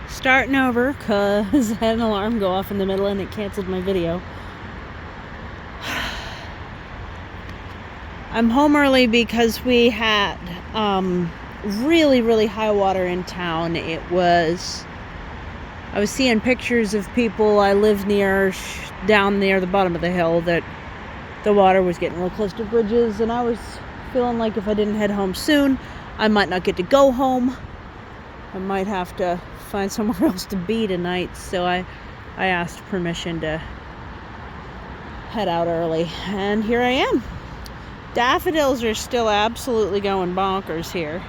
Starting over because I had an alarm go off in the middle and it canceled my video. I'm home early because we had really, really high water in town. I was seeing pictures of people I live near, down near the bottom of the hill, that the water was getting real close to bridges, and I was feeling like if I didn't head home soon, I might not get to go home. I might have to find somewhere else to be tonight, so I asked permission to head out early, and here I am. Daffodils are still absolutely going bonkers here.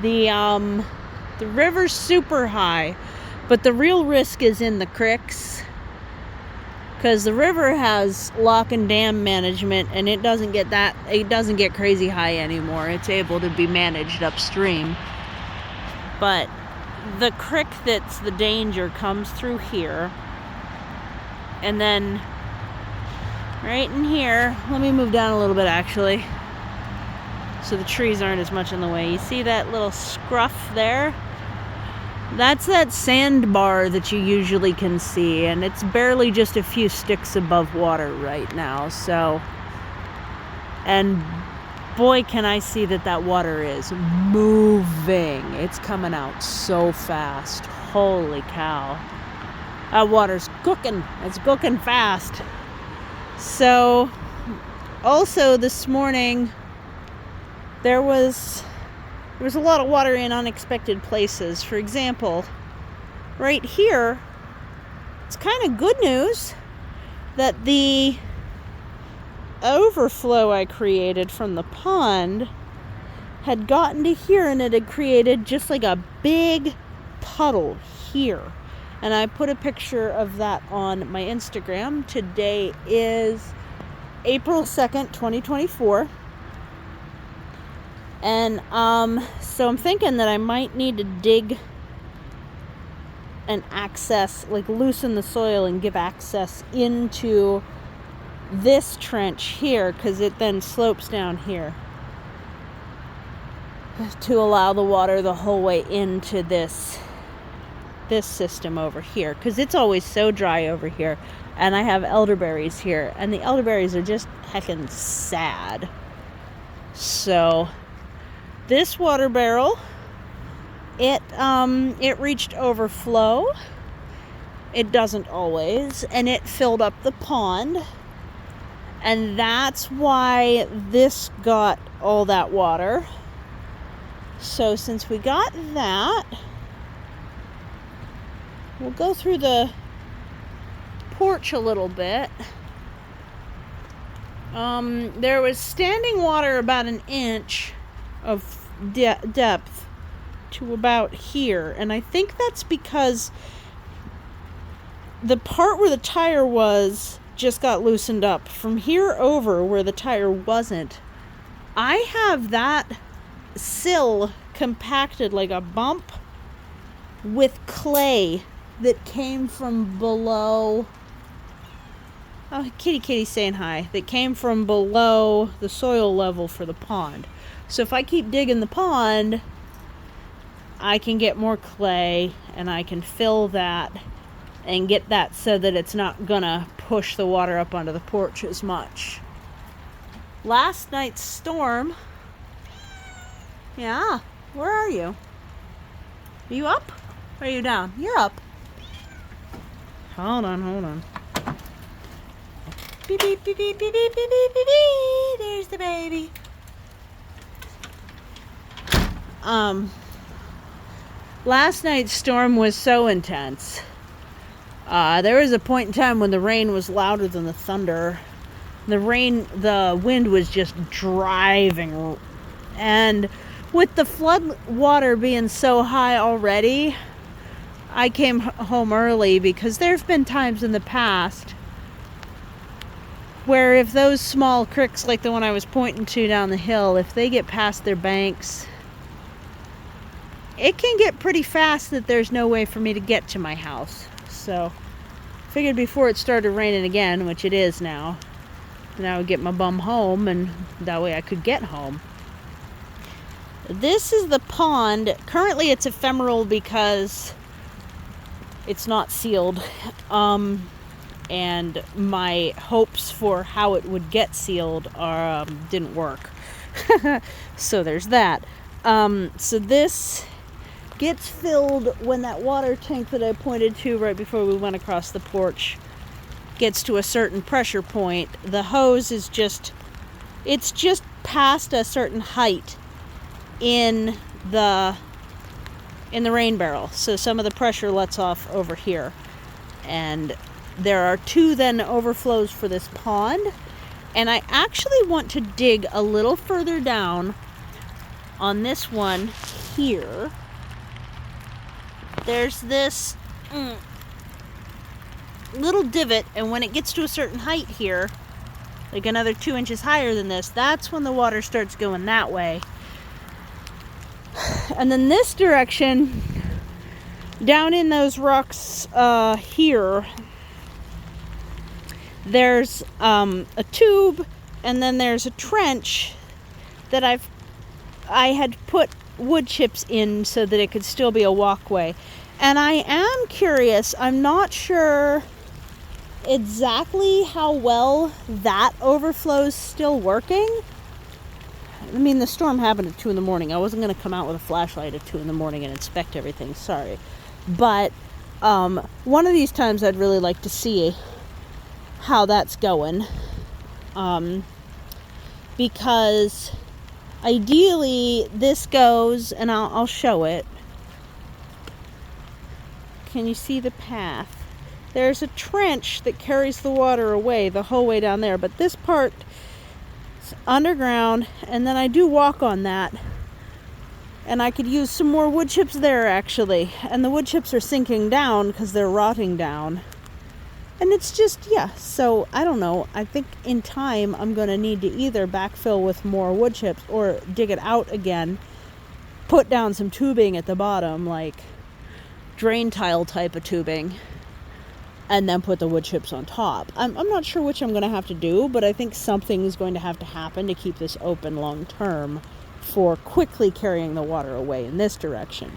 The river's super high, but the real risk is in the creeks, because the river has lock and dam management, and it doesn't get crazy high anymore. It's able to be managed upstream. But the creek that's the danger comes through here, and then right in here, let me move down a little bit actually, so the trees aren't as much in the way. You see that little scruff there? That's that sandbar that you usually can see, and it's barely just a few sticks above water right now. So, and boy, can I see that water is moving. It's coming out so fast. Holy cow. That water's cooking. It's cooking fast. So, also this morning, there was a lot of water in unexpected places. For example, right here, it's kind of good news that the overflow I created from the pond had gotten to here, and it had created just like a big puddle here. And I put a picture of that on my Instagram. Today is April 2nd, 2024. And so I'm thinking that I might need to dig and loosen the soil and give access into this trench here, because it then slopes down here, to allow the water the whole way into this system over here, because it's always so dry over here. And I have elderberries here, and the elderberries are just heckin' sad. So this water barrel, it reached overflow. It doesn't always, and it filled up the pond, and that's why this got all that water. So since we got that, we'll go through the porch a little bit. There was standing water about an inch of depth to about here, and I think that's because the part where the tire was just got loosened up. From here over where the tire wasn't, I have that sill compacted like a bump with clay that came from below. Oh, Kitty's saying hi. That came from below the soil level for the pond. So if I keep digging the pond, I can get more clay, and I can fill that and get that so that it's not gonna push the water up onto the porch as much. Last night's storm. Yeah, where are you? Are you up? Or are you down? You're up. Hold on. Beep, beep, beep, beep, beep, beep, beep, beep, beep, beep. There's the baby. Last night's storm was so intense. There was a point in time when the rain was louder than the thunder. The wind was just driving. And with the flood water being so high already, I came home early, because there have been times in the past where if those small creeks, like the one I was pointing to down the hill, if they get past their banks, it can get pretty fast that there's no way for me to get to my house. So figured before it started raining again, which it is now, then I would get my bum home, and that way I could get home. This is the pond. Currently it's ephemeral because it's not sealed. And my hopes for how it would get sealed didn't work. So there's that. So this gets filled when that water tank that I pointed to right before we went across the porch gets to a certain pressure point. The hose is just past a certain height in the rain barrel. So some of the pressure lets off over here. And there are 2 then overflows for this pond. And I actually want to dig a little further down on this one here. There's this little divot, and when it gets to a certain height here, like another 2 inches higher than this, that's when the water starts going that way. And then this direction, down in those rocks here, there's a tube, and then there's a trench that I had put wood chips in so that it could still be a walkway. And I am curious, I'm not sure exactly how well that overflow's still working. I mean, the storm happened at 2 in the morning. I wasn't going to come out with a flashlight at 2 in the morning and inspect everything, sorry. But one of these times I'd really like to see how that's going. Because ideally this goes, and I'll show it. Can you see the path? There's a trench that carries the water away the whole way down there, but this part is underground, and then I do walk on that. And I could use some more wood chips there, actually. And the wood chips are sinking down because they're rotting down. And it's just, yeah, so I don't know. I think in time I'm going to need to either backfill with more wood chips or dig it out again, put down some tubing at the bottom, like drain tile type of tubing, and then put the wood chips on top. I'm not sure which I'm going to have to do, but I think something is going to have to happen to keep this open long term for quickly carrying the water away in this direction.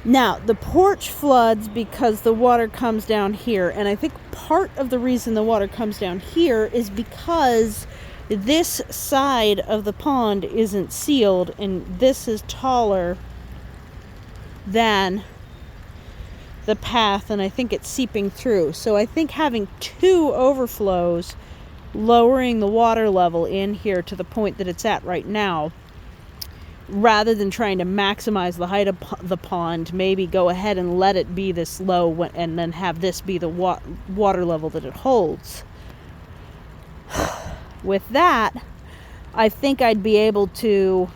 Now, the porch floods because the water comes down here, and I think part of the reason the water comes down here is because this side of the pond isn't sealed, and this is taller than the path, and I think it's seeping through. So I think having 2 overflows, lowering the water level in here to the point that it's at right now, rather than trying to maximize the height of the pond, maybe go ahead and let it be this low and then have this be the water level that it holds. With that, I think I'd be able to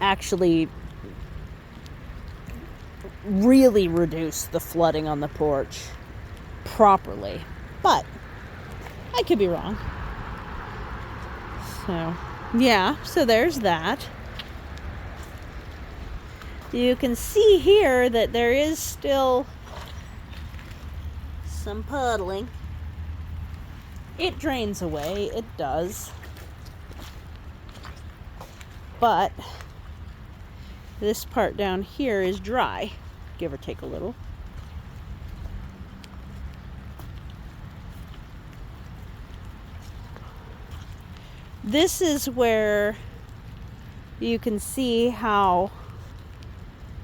actually really reduce the flooding on the porch properly. But I could be wrong. So yeah, so there's that. You can see here that there is still some puddling. It drains away, it does. But this part down here is dry, give or take a little. This is where you can see how,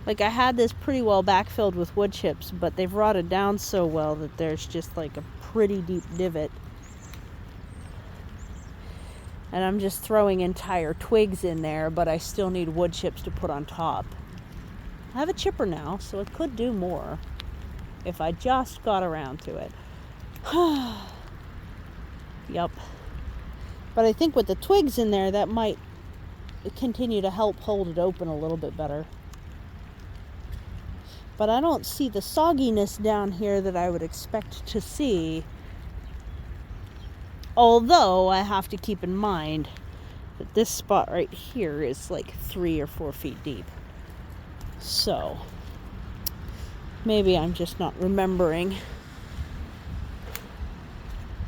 like, I had this pretty well backfilled with wood chips, but they've rotted down so well that there's just like a pretty deep divot. And I'm just throwing entire twigs in there, but I still need wood chips to put on top. I have a chipper now, so it could do more if I just got around to it. Yep. But I think with the twigs in there, that might continue to help hold it open a little bit better. But I don't see the sogginess down here that I would expect to see. Although I have to keep in mind that this spot right here is like 3 or 4 feet deep. So maybe I'm just not remembering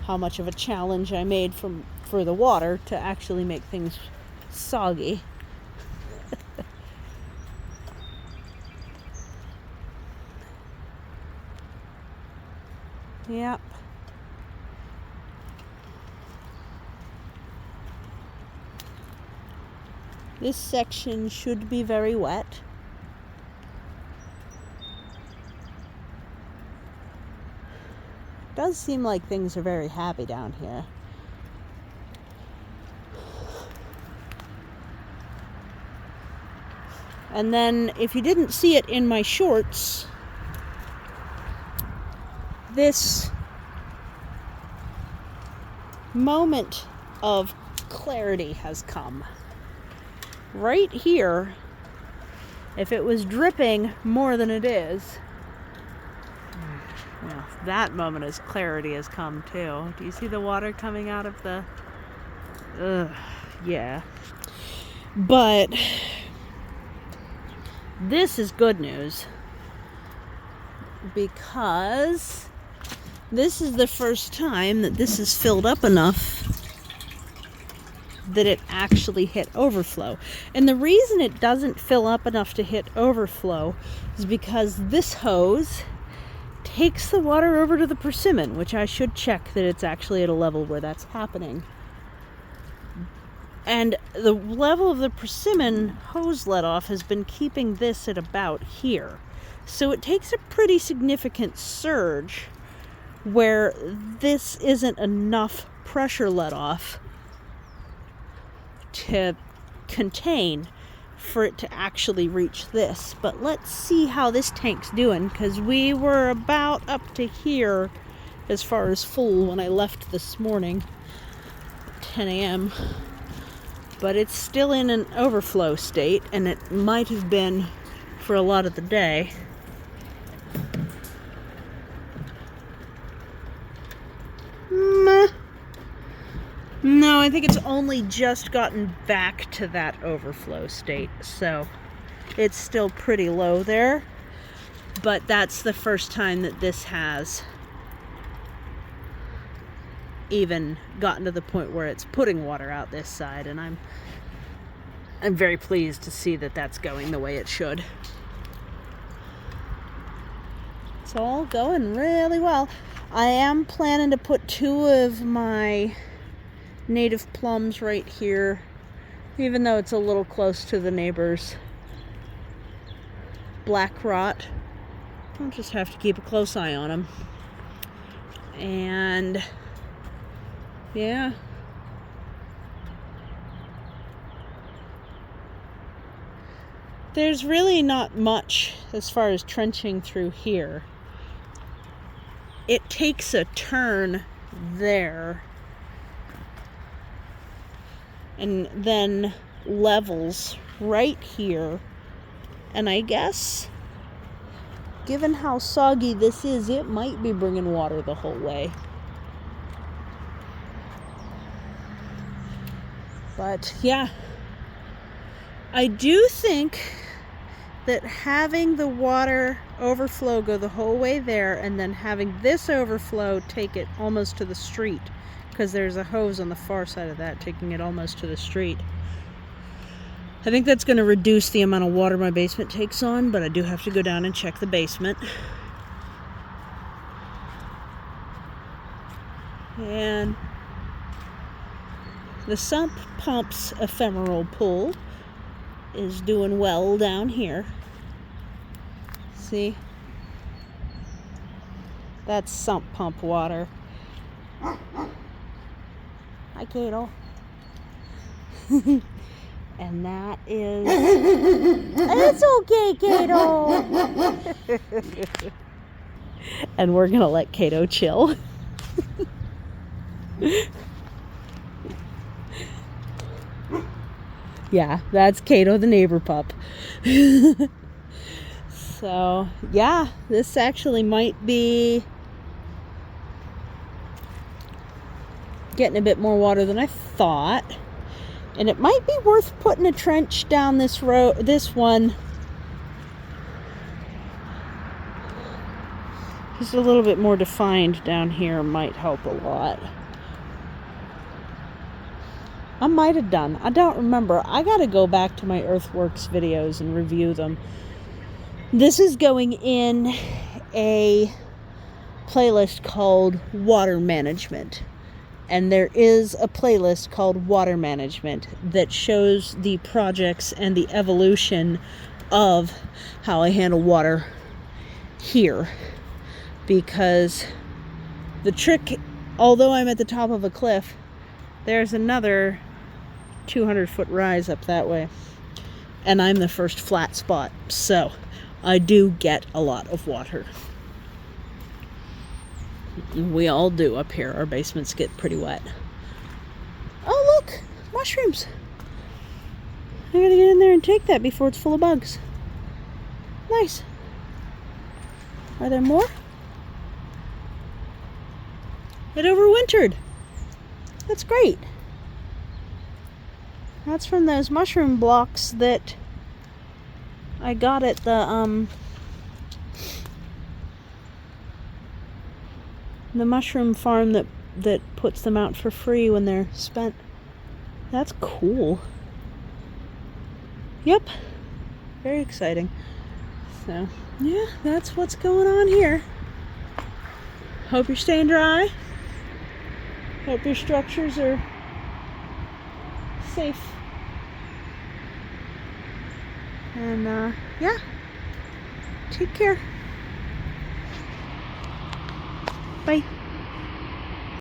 how much of a challenge I made for the water to actually make things soggy. Yep. This section should be very wet. Does seem like things are very happy down here. And then, if you didn't see it in my shorts, this moment of clarity has come. Right here, if it was dripping more than it is, well, that moment of clarity has come too. Do you see the water coming out of the... yeah. But this is good news, because this is the first time that this is filled up enough that it actually hit overflow. And the reason it doesn't fill up enough to hit overflow is because this hose takes the water over to the persimmon, which I should check that it's actually at a level where that's happening. And the level of the persimmon hose let off has been keeping this at about here. So it takes a pretty significant surge where this isn't enough pressure let off to contain for it to actually reach this. But let's see how this tank's doing, because we were about up to here as far as full when I left this morning, 10 a.m. But it's still in an overflow state, and it might have been for a lot of the day. No, I think it's only just gotten back to that overflow state, so it's still pretty low there. But that's the first time that this has even gotten to the point where it's putting water out this side, and I'm very pleased to see that that's going the way it should. It's all going really well. I am planning to put 2 of my native plums right here, even though it's a little close to the neighbor's black rot. I'll just have to keep a close eye on them. And yeah, there's really not much as far as trenching through here. It takes a turn there and then levels right here. And I guess, given how soggy this is, it might be bringing water the whole way. But yeah, I do think that having the water overflow go the whole way there, and then having this overflow take it almost to the street, because there's a hose on the far side of that taking it almost to the street, I think that's going to reduce the amount of water my basement takes on, but I do have to go down and check the basement. And the sump pump's ephemeral pull is doing well down here. See? That's sump pump water. Hi, Kato. And that is... It's okay, Kato! And we're gonna let Kato chill. Yeah, that's Kato, the neighbor pup. So, yeah, this actually might be getting a bit more water than I thought. And it might be worth putting a trench down this road, this one. Just a little bit more defined down here might help a lot. I might have done. I don't remember. I gotta go back to my Earthworks videos and review them. This is going in a playlist called Water Management. And there is a playlist called Water Management that shows the projects and the evolution of how I handle water here. Because the trick, although I'm at the top of a cliff, there's another 200-foot rise up that way. And I'm the first flat spot. So I do get a lot of water. We all do up here. Our basements get pretty wet. Oh, look! Mushrooms! I gotta get in there and take that before it's full of bugs. Nice. Are there more? It overwintered. That's great. That's from those mushroom blocks that I got at the mushroom farm that puts them out for free when they're spent. That's cool. Yep. Very exciting. So, yeah, that's what's going on here. Hope you're staying dry. Hope your structures are safe. And, yeah. Take care. Bye.